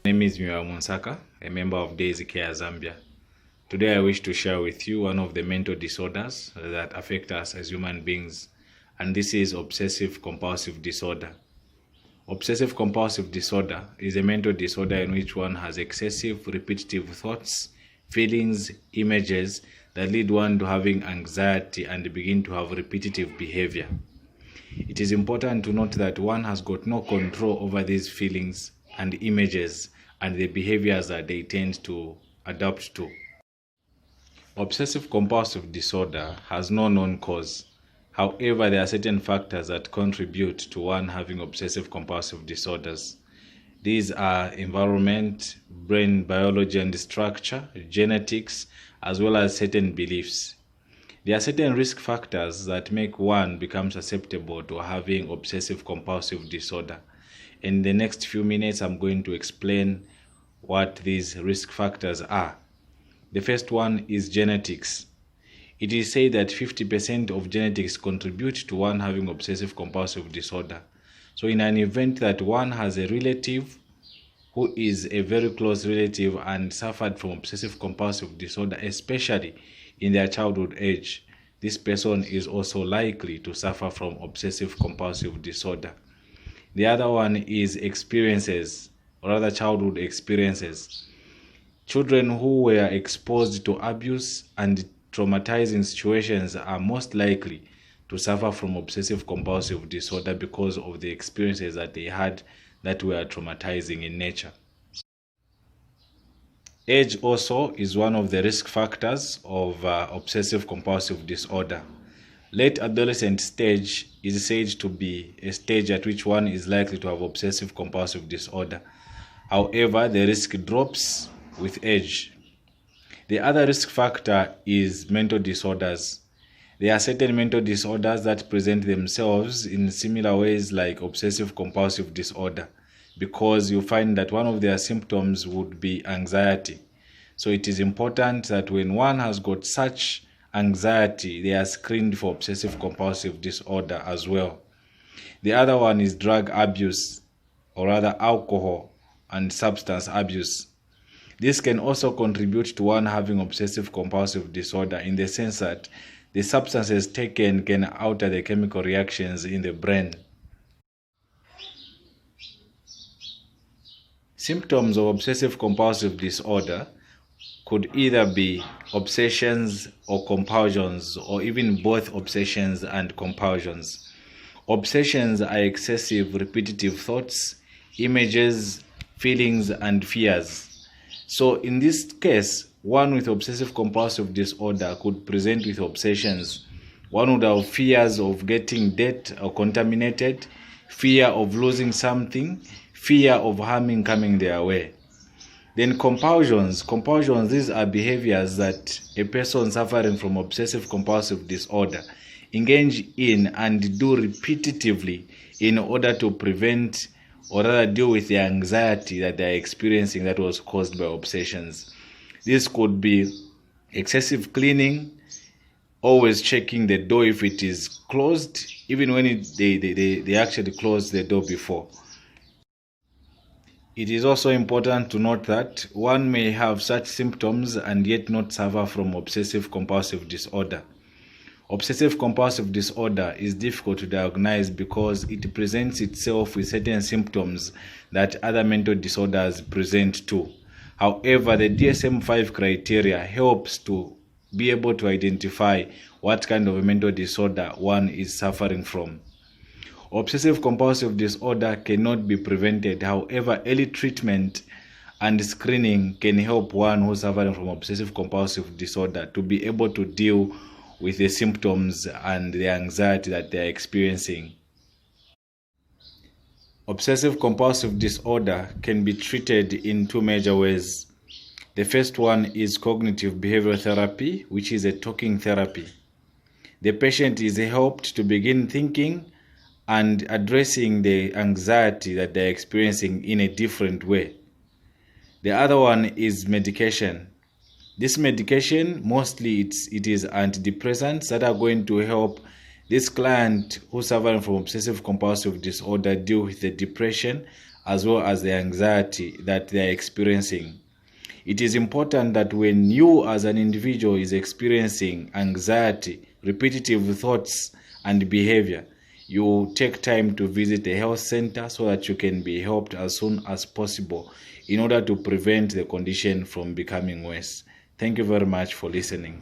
My name is Miwa Monsaka, a member of Daisy Care Zambia. Today I wish to share with you one of the mental disorders that affect us as human beings, and this is obsessive compulsive disorder. Obsessive compulsive disorder is a mental disorder in which one has excessive repetitive thoughts, feelings, images that lead one to having anxiety and begin to have repetitive behavior. It is important to note that one has got no control over these feelings and images and the behaviors that they tend to adapt to. Obsessive compulsive disorder has no known cause. However, there are certain factors that contribute to one having obsessive compulsive disorders. These are environment, brain biology and structure, genetics, as well as certain beliefs. There are certain risk factors that make one become susceptible to having obsessive compulsive disorder. In the next few minutes, I'm going to explain what these risk factors are. The first one is genetics. It is said that 50% of genetics contribute to one having obsessive compulsive disorder. So in an event that one has a relative who is a very close relative and suffered from obsessive compulsive disorder, especially in their childhood age, this person is also likely to suffer from obsessive compulsive disorder. The other one is experiences, or rather childhood experiences. Children who were exposed to abuse and traumatizing situations are most likely to suffer from obsessive compulsive disorder because of the experiences that they had that were traumatizing in nature. Age also is one of the risk factors of obsessive compulsive disorder. Late adolescent stage is said to be a stage at which one is likely to have obsessive compulsive disorder. However, the risk drops with age. The other risk factor is mental disorders. There are certain mental disorders that present themselves in similar ways like obsessive compulsive disorder, because you find that one of their symptoms would be anxiety. So it is important that when one has got such anxiety, they are screened for obsessive compulsive disorder as well. The other one is drug abuse, or rather alcohol and substance abuse. This can also contribute to one having obsessive compulsive disorder in the sense that the substances taken can alter the chemical reactions in the brain. Symptoms of obsessive compulsive disorder could either be obsessions or compulsions, or even both obsessions and compulsions. Obsessions are excessive repetitive thoughts, images, feelings, and fears. So in this case, one with obsessive compulsive disorder could present with obsessions. One would have fears of getting dead or contaminated, fear of losing something, fear of harming coming their way. Then compulsions, these are behaviors that a person suffering from obsessive compulsive disorder engage in and do repetitively in order to prevent or rather deal with the anxiety that they are experiencing that was caused by obsessions. This could be excessive cleaning, always checking the door if it is closed, even when they actually closed the door before. It is also important to note that one may have such symptoms and yet not suffer from obsessive compulsive disorder. Obsessive compulsive disorder is difficult to diagnose because it presents itself with certain symptoms that other mental disorders present too. However, the DSM-5 criteria helps to be able to identify what kind of a mental disorder one is suffering from. Obsessive compulsive disorder cannot be prevented. However, early treatment and screening can help one who is suffering from obsessive compulsive disorder to be able to deal with the symptoms and the anxiety that they are experiencing. Obsessive compulsive disorder can be treated in two major ways. The first one is cognitive behavioral therapy, which is a talking therapy. The patient is helped to begin thinking and addressing the anxiety that they're experiencing in a different way. The other one is medication. This medication, mostly it is antidepressants that are going to help this client who's suffering from obsessive compulsive disorder deal with the depression as well as the anxiety that they are experiencing. It is important that when you as an individual is experiencing anxiety, repetitive thoughts and behavior, you take time to visit a health center so that you can be helped as soon as possible in order to prevent the condition from becoming worse. Thank you very much for listening.